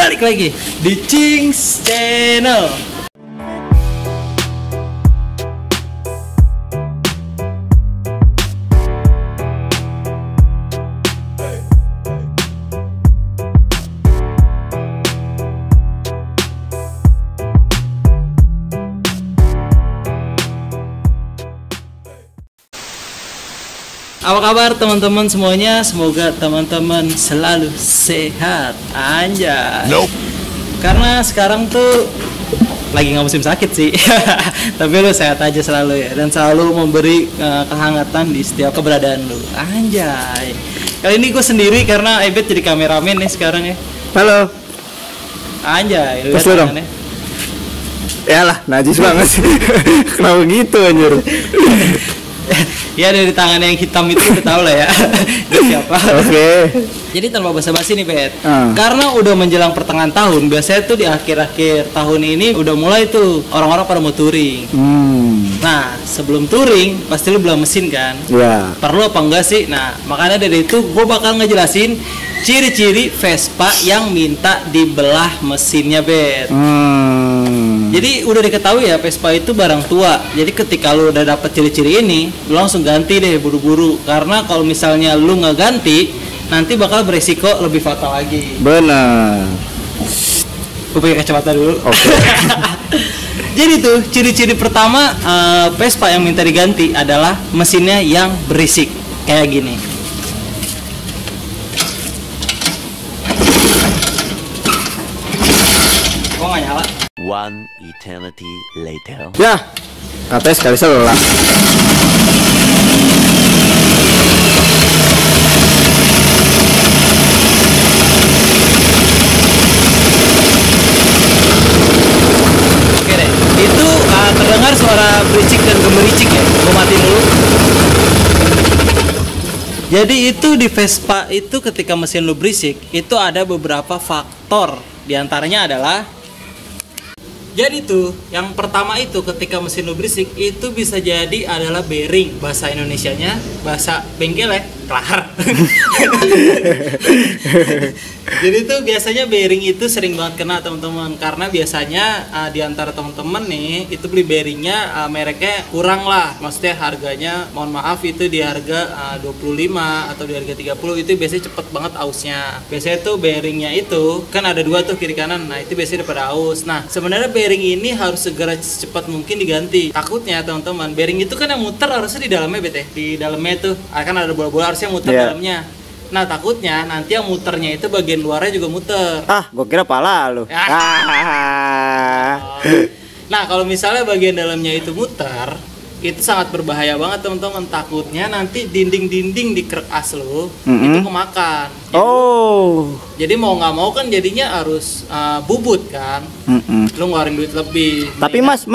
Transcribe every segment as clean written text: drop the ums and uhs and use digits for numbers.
balik lagi di Cings Channel. Apa kabar teman-teman semuanya? Semoga teman-teman selalu sehat. Anjay. Nope. Karena sekarang tuh lagi nggak musim sakit sih. Tapi lu sehat aja selalu ya. Dan selalu memberi kehangatan di setiap keberadaan lu. Anjay. Kali ini gue sendiri karena Ebet jadi kameramen nih sekarang ya. Halo. Anjay. Tos lu dong. Yalah, najis banget sih. Kenapa gitu anjir? Ya dari tangan yang hitam itu udah tau lah ya. Dia siapa? Oke. Jadi tanpa basa-basi nih Bet. Karena udah menjelang pertengahan tahun, biasanya tuh di akhir-akhir tahun ini udah mulai tuh orang-orang pada mau touring. Nah sebelum touring pasti lu belah mesin kan? Ya. Perlu apa enggak sih? Nah makanya dari itu gue bakal ngejelasin ciri-ciri Vespa yang minta dibelah mesinnya Bet. Jadi udah diketahui ya Vespa itu barang tua. Jadi ketika lu udah dapet ciri-ciri ini, lu langsung ganti deh buru-buru. Karena kalau misalnya lu nggak ganti, nanti bakal beresiko lebih fatal lagi. Benar. Gue pakai kacamata dulu. Oke. Jadi tuh ciri-ciri pertama Vespa yang minta diganti adalah mesinnya yang berisik kayak gini. Kok nggak nyala? One eternity later. Ya. Katanya sekali selang. Oke deh. Itu terdengar suara berisik dan gemericik ya. Gue matiin dulu. Jadi itu di Vespa itu ketika mesin lu berisik itu ada beberapa faktor. Di antaranya adalah jadi tuh, yang pertama itu ketika mesin lu berisik itu bisa jadi adalah bearing, bahasa Indonesianya, bahasa bengkel ya, kelar. Jadi tuh biasanya bearing itu sering banget kena teman-teman, karena biasanya di antara teman-teman nih itu beli bearingnya mereknya kurang lah, maksudnya harganya, mohon maaf itu di harga 25 atau di harga 30 itu biasanya cepet banget ausnya. Biasanya tuh bearingnya itu kan ada dua tuh kiri kanan, nah itu biasanya pada aus. Nah sebenarnya bearing ini harus segera secepat mungkin diganti. Takutnya teman-teman, bearing itu kan yang muter harusnya di dalamnya Bet ya. Di dalamnya tuh kan ada bola-bola harusnya muter dalamnya. Nah takutnya nanti yang muternya itu bagian luarnya juga muter. Gua kira pala lu. Nah kalau misalnya bagian dalamnya itu muter, itu sangat berbahaya banget teman-teman. Takutnya nanti dinding-dinding di krek as lu itu kemakan. Jadi mau nggak mau kan jadinya harus bubut kan. Lu ngeluarin duit lebih. Tapi mas,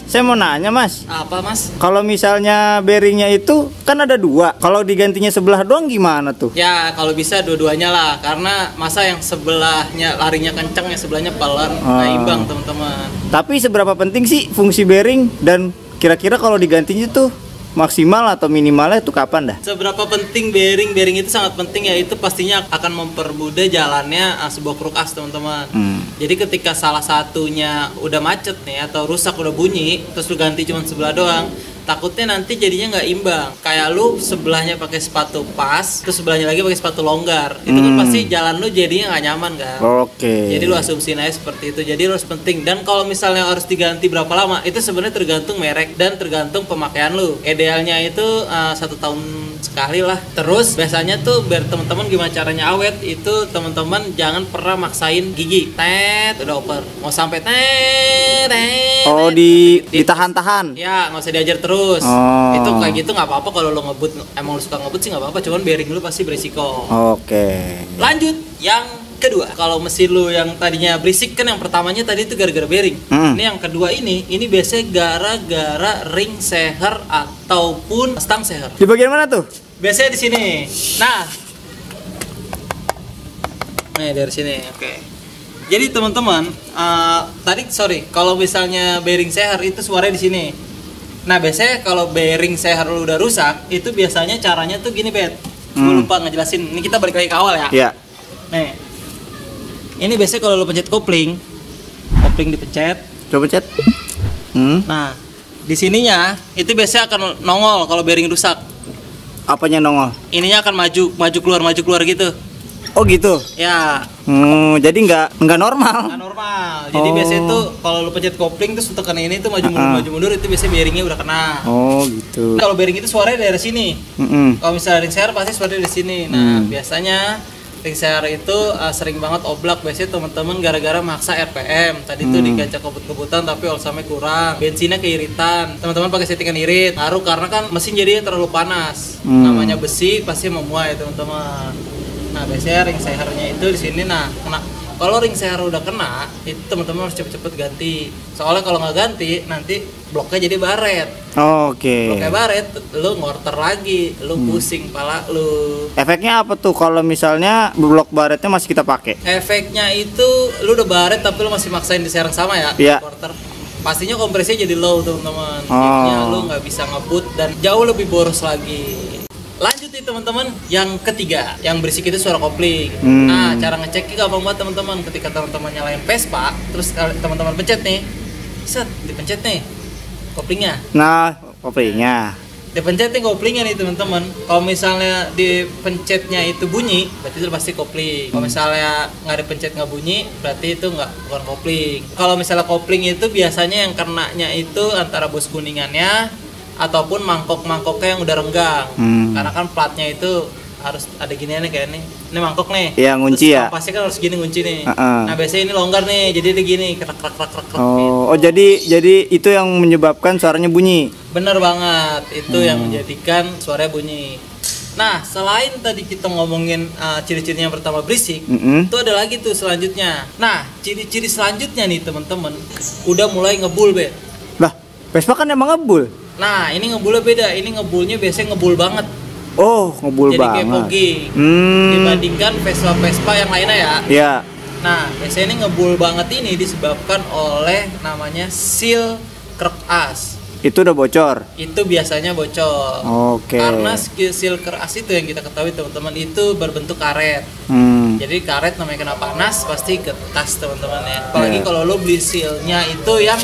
saya mau nanya mas. Apa mas? Kalau misalnya bearingnya itu kan ada dua. Kalau digantinya sebelah doang gimana tuh? Ya kalau bisa dua-duanya lah. Karena masa yang sebelahnya larinya kenceng, yang sebelahnya pelan, nah imbang teman-teman. Tapi seberapa penting sih fungsi bearing, dan kira-kira kalau digantinya tuh maksimal atau minimalnya itu kapan dah? Seberapa penting bearing? Bearing itu sangat penting ya, itu pastinya akan mempermudah jalannya sebuah kruk as teman-teman. Jadi ketika salah satunya udah macet nih atau rusak udah bunyi, terus lu ganti cuma sebelah doang, takutnya nanti jadinya nggak imbang. Kayak lu sebelahnya pakai sepatu pas, terus sebelahnya lagi pakai sepatu longgar, itu kan pasti jalan lu jadinya nggak nyaman kan. Jadi lu asumsiin aja seperti itu. Jadi lu harus penting. Dan kalau misalnya harus diganti berapa lama, itu sebenarnya tergantung merek dan tergantung pemakaian lu. Idealnya itu 1 tahun sekali lah. Terus biasanya tuh biar teman-teman gimana caranya awet, itu teman-teman jangan pernah maksain gigi. Udah oper. Mau sampai ditahan-tahan. Ya nggak usah diajar terus. Itu kayak gitu nggak apa-apa. Kalau lo ngebut, emang lo suka ngebut sih nggak apa-apa. Cuman bearing lu pasti berisiko. Lanjut yang kedua. Kalau mesin lu yang tadinya berisik kan, yang pertamanya tadi itu gara-gara bearing. Ini yang kedua ini biasanya gara-gara ring seher ataupun stang seher. Di bagian mana tuh? Biasanya di sini. Nah, dari sini. Oke. Jadi teman-teman, kalau misalnya bearing seher itu suaranya di sini. Nah biasanya kalau bearing seher lu udah rusak, itu biasanya caranya tuh gini Bet. Gue lupa ngejelasin. Ini kita balik lagi ke awal ya. Iya. Nih, Ini biasanya kalau lu pencet kopling dipencet. Coba pencet. Nah, di sininya itu biasanya akan nongol kalau bearing rusak. Apanya nongol? Ininya akan maju keluar gitu. Oh gitu. Ya. Jadi nggak normal. Nggak normal. Jadi biasanya tuh kalau lu pencet kopling terus tekan ini tuh maju mundur itu biasanya bearingnya udah kena. Oh gitu. Nah, kalau bearing itu suaranya dari sini. Kalau misalnya ring seher pasti suaranya dari sini. Nah, biasanya ring seher itu sering banget oblak biasanya teman-teman gara-gara maksa RPM. Tadi tuh dikaca kebut-kebutan tapi olsamnya kurang. Bensinnya keiritan. Teman-teman pakai settingan irit. Ngaruh karena kan mesin jadinya terlalu panas. Namanya besi pasti memuai teman-teman. Nah, biasanya ring sehernya itu di sini. Nah, kalau ring seher udah kena, itu teman-teman harus cepet-cepet ganti. Soalnya kalau nggak ganti, nanti bloknya jadi baret. Oke. Bloknya baret, lu ngorter lagi, lu pusing pala lu. Efeknya apa tuh kalau misalnya blok baretnya masih kita pakai? Efeknya itu lu udah baret tapi lu masih maksain di serang sama ya, Iya. Ngorter. Pastinya kompresinya jadi low teman-teman. Jadinya lu nggak bisa ngebut dan jauh lebih boros lagi. Lanjut nih teman-teman, yang ketiga, yang berisik itu suara kopling. Nah, cara ngeceknya gampang banget teman-teman. Ketika teman-teman nyalain Vespa, terus teman-teman pencet nih, set, dipencet nih koplingnya. Nah, koplingnya. Dipencet nih koplingnya nih teman-teman. Kalau misalnya dipencetnya itu bunyi, berarti itu pasti kopling. Kalau misalnya nggak dipencet nggak bunyi, berarti itu bukan kopling. Kalau misalnya kopling itu biasanya yang kenanya itu antara bus kuningannya ataupun mangkok-mangkoknya yang udah renggang. Karena kan platnya itu harus ada giniannya kayak nih. Ini mangkok nih. Iya, ngunci ya. Pasti kan harus gini ngunci nih. Nah, biasanya ini longgar nih. Jadi dia gini krak gitu. Oh, jadi itu yang menyebabkan suaranya bunyi. Bener banget. Itu yang menjadikan suaranya bunyi. Nah, selain tadi kita ngomongin ciri-cirinya yang pertama berisik, itu ada lagi tuh selanjutnya. Nah, ciri-ciri selanjutnya nih teman-teman, udah mulai ngebul, Bet. Lah, Vespa kan emang ngebul. Nah, ini ngebulnya beda. Ini ngebulnya biasanya ngebul banget. Oh, ngebul Jadi banget. kayak fogging. Dibandingkan Vespa-Vespa yang lainnya ya. Iya. Nah, biasanya ini ngebul banget ini disebabkan oleh namanya seal krek as. Itu udah bocor. Itu biasanya bocor. Oke. Karena seal krek as itu yang kita ketahui teman-teman itu berbentuk karet. Jadi karet namanya kena panas pasti getas teman-teman ya. Apalagi kalau lo beli sealnya itu yang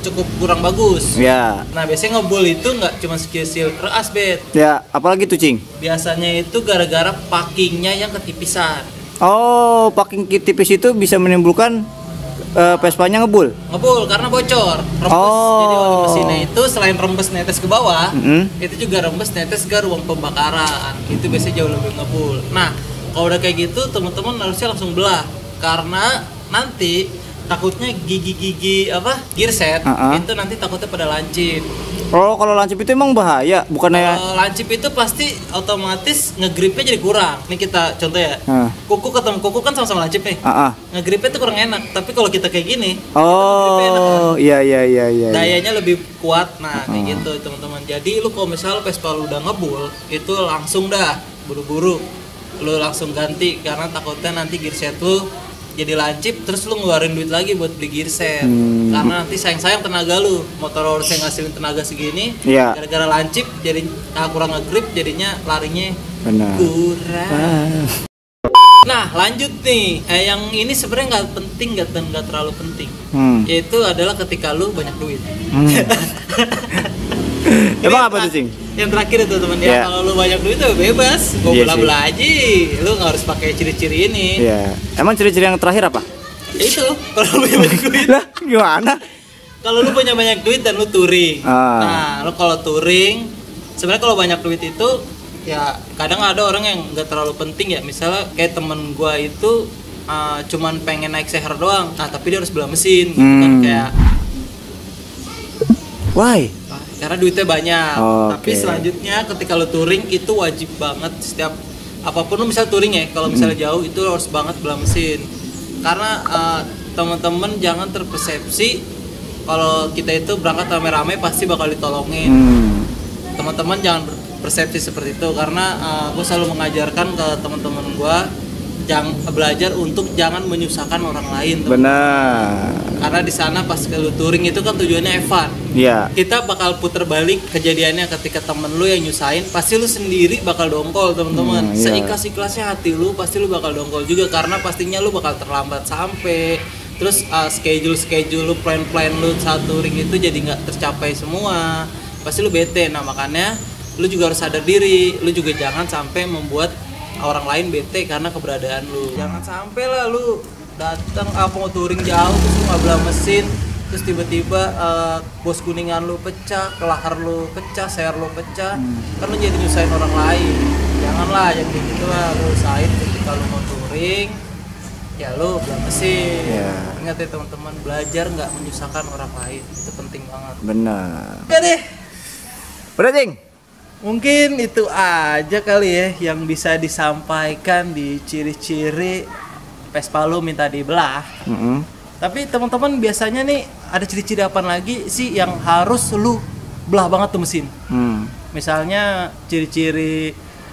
cukup kurang bagus. Ya. Nah, biasanya ngebul itu nggak cuma seal krek as, Bet. Ya, apalagi tuh, Cing? Biasanya itu gara-gara packingnya yang ketipisan. Oh, packing tipis itu bisa menimbulkan Vespanya ngebul. Ngebul karena bocor, rembes. Jadi oli mesinnya itu selain rembes netes ke bawah, itu juga rembes netes ke ruang pembakaran. Itu biasanya jauh lebih ngebul. Nah, kalau udah kayak gitu teman-teman harusnya langsung belah karena nanti takutnya gigi-gigi gear set itu nanti takutnya pada lancip. Oh, kalau lancip itu emang bahaya, bukannya? Kalau lancip itu pasti otomatis ngegripnya jadi kurang. Ini kita contoh ya. Kuku ketemu kuku kan sama-sama lancip nih. Ngegripnya tuh kurang enak. Tapi kalau kita kayak gini, gripnya enak kan? Iya. Dayanya lebih kuat. Nah, kayak gitu teman-teman. Jadi lu kalau misalnya Vespa lu udah ngebul, itu langsung dah buru-buru lu langsung ganti karena takutnya nanti gear set lu jadi lancip terus lu ngeluarin duit lagi buat beli gear set. Karena nanti sayang-sayang tenaga lu, motor harusnya ngasilin tenaga segini, gara-gara lancip jadi kurang ngegrip jadinya larinya kurang. Nah, lanjut nih, yang ini sebenarnya nggak penting dan nggak terlalu penting, yaitu adalah ketika lu banyak duit. Emang apa tuh, Cing? Yang terakhir itu teman ya, kalau lu banyak duit tuh bebas, mau bela-bela aja, lu nggak harus pakai ciri-ciri ini. Iya. Emang ciri-ciri yang terakhir apa? Ya itu, kalau lu punya banyak duit. Lah, gimana? Kalau lu punya banyak duit dan lu touring. Nah, lu kalau touring, sebenarnya kalau banyak duit itu ya kadang ada orang yang nggak terlalu penting ya. Misalnya kayak temen gua itu cuman pengen naik seher doang. Nah, tapi dia harus beli mesin gitu kan kayak. Why? Karena duitnya banyak. Tapi selanjutnya ketika lu touring itu wajib banget setiap apapun lu misal touring ya, kalau misalnya jauh itu harus banget beli mesin. Karena teman-teman jangan terpersepsi kalau kita itu berangkat rame-rame pasti bakal ditolongin. Teman-teman jangan persepsi seperti itu karena gue selalu mengajarkan ke teman-teman gue belajar untuk jangan menyusahkan orang lain, teman. Benar. Karena di sana pas lu touring itu kan tujuannya Evan. Iya. Kita bakal puter balik kejadiannya ketika temen lu yang nyusahin, pasti lu sendiri bakal dongkol, teman-teman. Iya. Seikhlas-ikhlasnya hati lu, pasti lu bakal dongkol juga karena pastinya lu bakal terlambat sampai. Terus schedule lu, plan lu saat touring itu jadi nggak tercapai semua. Pasti lu bete. Nah, makanya lu juga harus sadar diri. Lu juga jangan sampai membuat orang lain bete karena keberadaan lu. Jangan sampai lah lu datang mau touring jauh terus lu nggak belah mesin, terus tiba-tiba bos kuningan lu pecah, kelahar lu pecah, share lu pecah, kan lu jadi nyusahin orang lain. Janganlah yang kayak gitu lah, lu usahain ketika lu mau touring ya lu belah mesin. Ingat ya teman-teman, belajar nggak menyusahkan orang lain, itu penting banget. Benar. Oke deh, Udah, Cing. mungkin itu aja kali ya yang bisa disampaikan di ciri-ciri Vespa lu minta dibelah. Tapi teman-teman biasanya nih ada ciri-ciri apa lagi sih yang harus lu belah banget tuh mesin? Misalnya ciri-ciri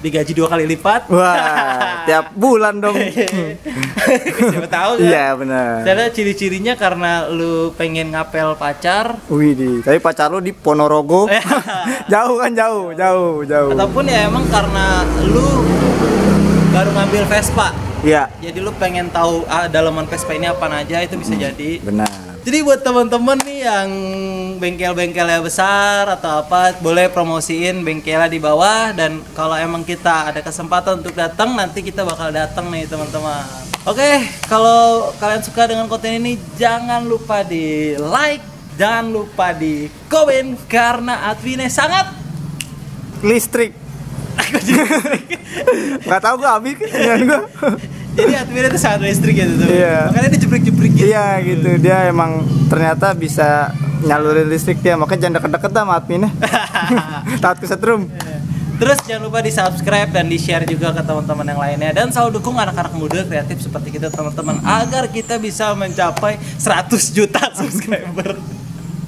digaji 2 kali lipat. Wah, tiap bulan dong. Siapa tahu kan? Iya, benar. Karena ciri-cirinya karena lu pengen ngapel pacar. Wih, tapi pacar lu di Ponorogo. Jauh kan, jauh. Ataupun ya emang karena lu baru ngambil Vespa. Iya. Jadi lu pengen tahu dalaman Vespa ini apa aja, itu bisa jadi. Benar. Jadi buat teman-teman nih yang bengkel-bengkelnya besar atau apa, boleh promosiin bengkelnya di bawah, dan kalau emang kita ada kesempatan untuk datang, nanti kita bakal datang nih teman-teman. Oke, kalau kalian suka dengan konten ini, jangan lupa di like, jangan lupa di komen karena Advine sangat Listrik. Nggak tahu gua habis kan gua. Jadi Advine itu sangat listrik gitu tuh. Iya. Makanya dia jeprik-jeprik gitu. Iya gitu, dia emang ternyata bisa nyalurin listrik dia, makanya jangan deket-deket sama adminnya. Takut kesetrum. Terus jangan lupa di subscribe dan di share juga ke teman-teman yang lainnya, dan selalu dukung anak-anak muda kreatif seperti kita teman-teman agar kita bisa mencapai 100 juta subscriber.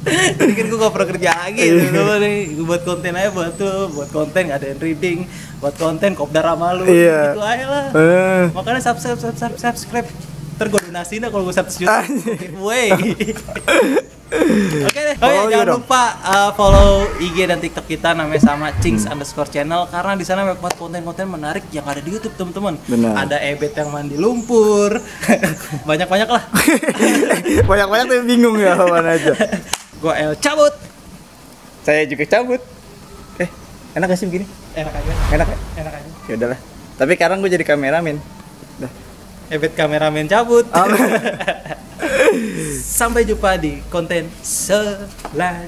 Jadi kan gue gak pernah kerja lagi gitu nih. Gue buat konten aja buat tuh, buat konten ngadain reading, buat konten kopdar sama lu. Iya. Gitu aja lah. Makanya subscribe. Ntar gue donasiin dah kalau gue 100 juta. Giveaway. Oke deh. Oh ya, jangan lupa follow IG dan TikTok kita, namanya sama Cings_channel, karena di sana buat konten-konten menarik yang ada di YouTube teman-teman. Ada Ebet yang mandi lumpur. Banyak-banyak lah. Banyak-banyak tapi bingung ya mana aja. Gue El cabut. Saya juga cabut. Enak gak sih begini? Enak aja. Enak ya? Enak aja. Ya udahlah. Tapi sekarang gue jadi kameramen. Dah. Ebet kameramen cabut. Sampai jumpa di konten selanjutnya.